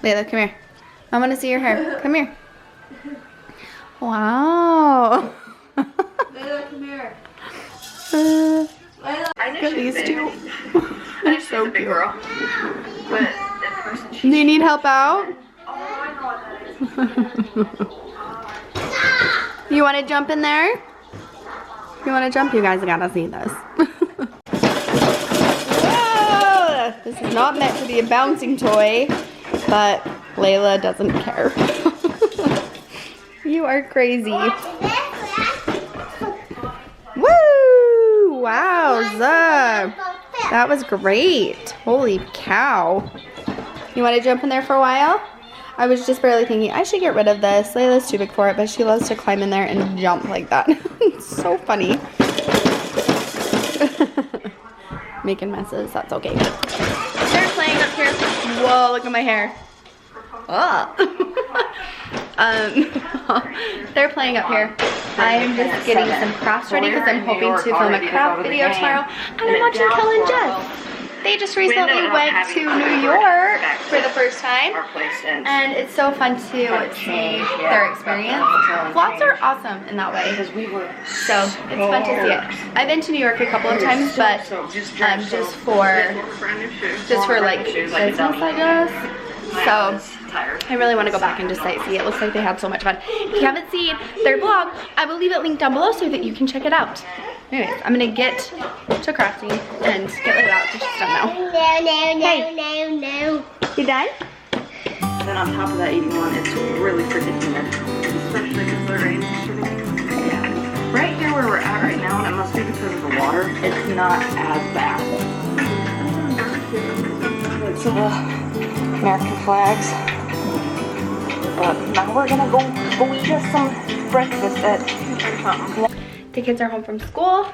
Layla, come here. I want to see your hair. Come here. Wow. Layla, come here. Layla. Look at these two. They're so cute. Girl. But that person, Do you need help out? oh, I know what that is. You want to jump in there? You want to jump? You guys gotta see this. Whoa! This is not meant to be a bouncing toy, but Layla doesn't care. You are crazy. Woo! Wowza! That was great. Holy cow. You want to jump in there for a while? I was just barely thinking, I should get rid of this. Layla's too big for it, but she loves to climb in there and jump like that. It's so funny. Making messes, that's okay. They're playing up here. Whoa, look at my hair. Oh. They're playing up here. I'm just getting some crafts ready because I'm hoping to film a craft video tomorrow. And I'm watching Kel and Jess. They just recently went to New York for the first time, and it's so fun to see their experience. Vlogs are awesome in that way, so it's fun to see it. I've been to New York a couple of times, but just for like business, I guess. So I really want to go back and just sightsee. It looks like they had so much fun. If you haven't seen their vlog, I will leave it linked down below so that you can check it out. Anyways, I'm gonna get to crafting and get laid out. She's done now. No. You done? And then on top of that, eating one, it's really freaking humid. Especially because the rain is shooting. Yeah. Right here where we're at right now, and it must be because of the water, it's not as bad. It's American flags. But now we're gonna go eat us some breakfast at The kids are home from school.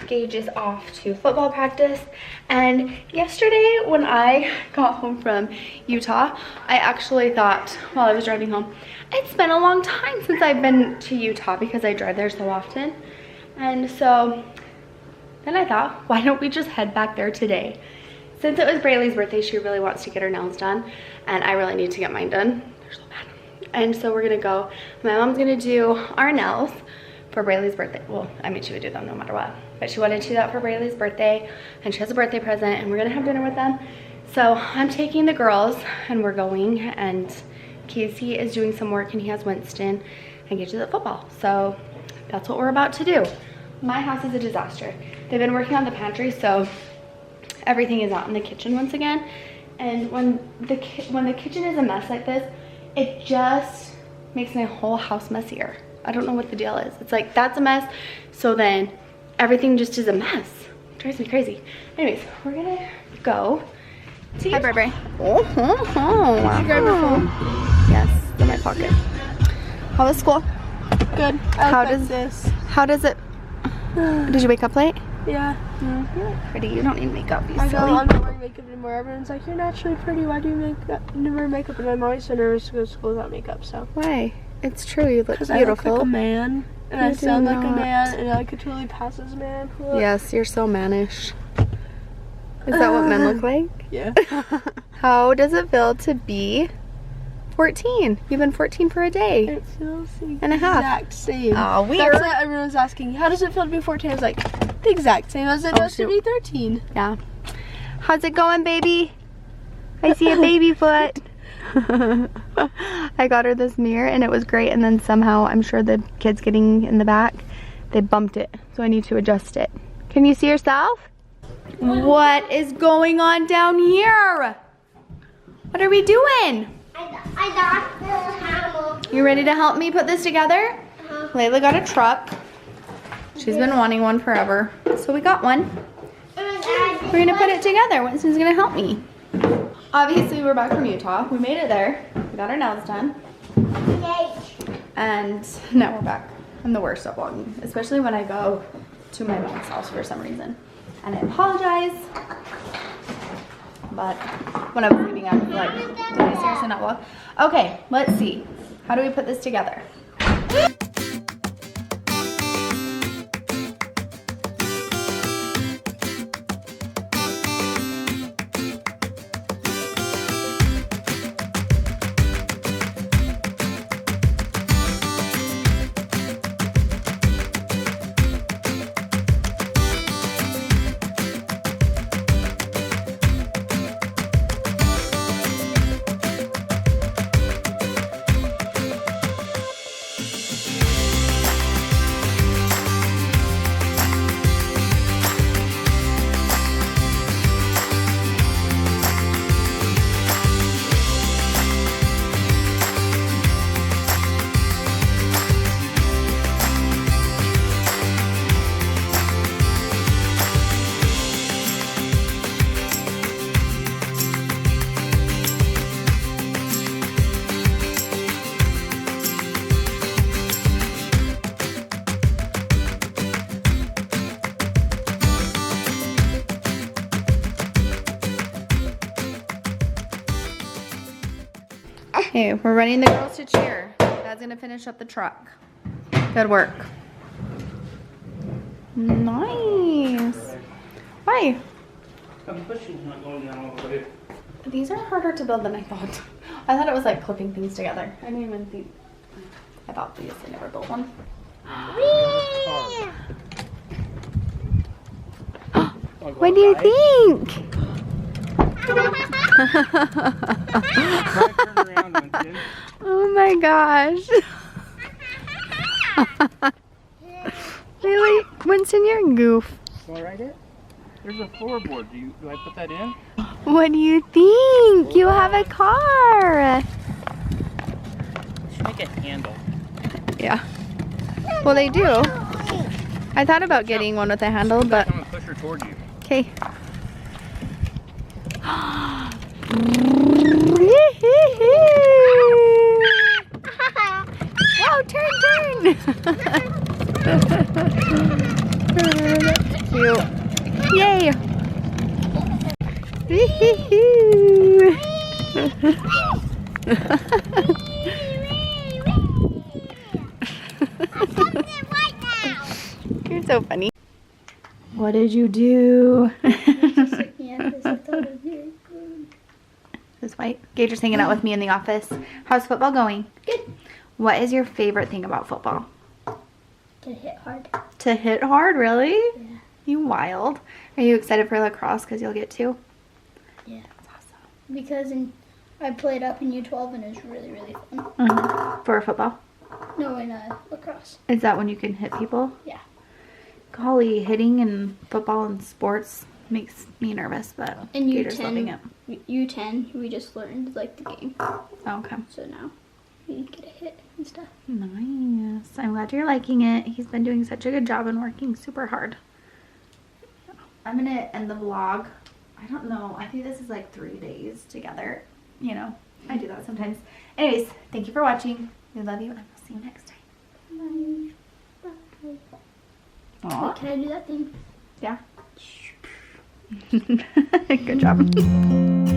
Gage is off to football practice. And yesterday when I got home from Utah, I actually thought while I was driving home, it's been a long time since I've been to Utah because I drive there so often. And so then I thought, why don't we just head back there today? Since it was Braylee's birthday, she really wants to get her nails done, and I really need to get mine done. They're so bad. And so we're gonna go. My mom's gonna do our nails for Braylee's birthday. Well, I mean, she would do them no matter what, but she wanted to do that for Braylee's birthday, and she has a birthday present, and we're gonna have dinner with them. So I'm taking the girls, and we're going, and Casey is doing some work, and he has Winston, and Gage is at football. So that's what we're about to do. My house is a disaster. They've been working on the pantry, so everything is out in the kitchen once again. And when the kitchen is a mess like this, it just makes my whole house messier. I don't know what the deal is. It's like, that's a mess, so then everything just is a mess. It drives me crazy. Anyways, we're gonna go to Hi, Bri. Oh, Did you grab your phone? Yes, in my pocket. How was school? Good. How does it? Did you wake up late? Yeah. You look pretty. You don't need makeup. You I silly. know, I'm not wearing makeup anymore. Everyone's like, you're naturally pretty. Why do you wear makeup? And I'm always so nervous to go to school without makeup, so. Why? It's true. You look beautiful. I look like a man, and I You do sound like a not. man, and I could totally pass as a man. Look. Yes, you're so mannish. Is that what men look like? Yeah. How does it feel to be 14? You've been 14 for a day. It feels the And a half. exact same. Oh, That's weird. what everyone's asking. How does it feel to be 14? I was like, the exact same as it does to be 13. Yeah. How's it going, baby? I see a baby foot. I got her this mirror and it was great, and then somehow, I'm sure the kids getting in the back, they bumped it, so I need to adjust it. Can you see yourself? What is going on down here? What are we doing? I got the hammer. You ready to help me put this together? Layla got a truck. She's been wanting one forever, so we got one. We're gonna put it together. Winston's gonna help me. Obviously, we're back from Utah. We made it there. We got our nails done. And now we're back. I'm the worst at vlogging, especially when I go to my mom's house for some reason. And I apologize, but when I was leaving, I was like, did I seriously not vlog? Okay, let's see. How do we put this together? Okay, we're running the girls to cheer. Dad's gonna finish up the truck. Good work. Nice. Why? I'm pushing, not going down all the way. These are harder to build than I thought. I thought it was like clipping things together. I didn't even think. I thought these. I never built one. What do you think? Oh my gosh. Really? Winston, you're a goof. All right, here. There's a floorboard. Do I put that in? What do you think? You have a car. Should make a handle. Yeah. Well, they do. I thought about getting one with a handle, but I'm gonna push her towards you. okay. Wow, turn. That's cute. Yay. You're so funny. What did you do? This white. Gager's hanging out with me in the office. How's football going? Good. What is your favorite thing about football? To hit hard. To hit hard, really? Yeah. You wild. Are you excited for lacrosse because you'll get to? Yeah. That's awesome. Because I played up in U12 and it was really, really fun. For football? No, in lacrosse. Is that when you can hit people? Yeah. Golly, hitting in football and sports makes me nervous, but In Gator's loving it. U10, we just learned like the game. Okay. So now we get a hit and stuff. Nice. I'm glad you're liking it. He's been doing such a good job and working super hard. I'm going to end the vlog. I don't know. I think this is like 3 days together. You know, I do that sometimes. Anyways, thank you for watching. We love you and we'll see you next time. Aw. Wait, can I do that thing? Yeah. Good job.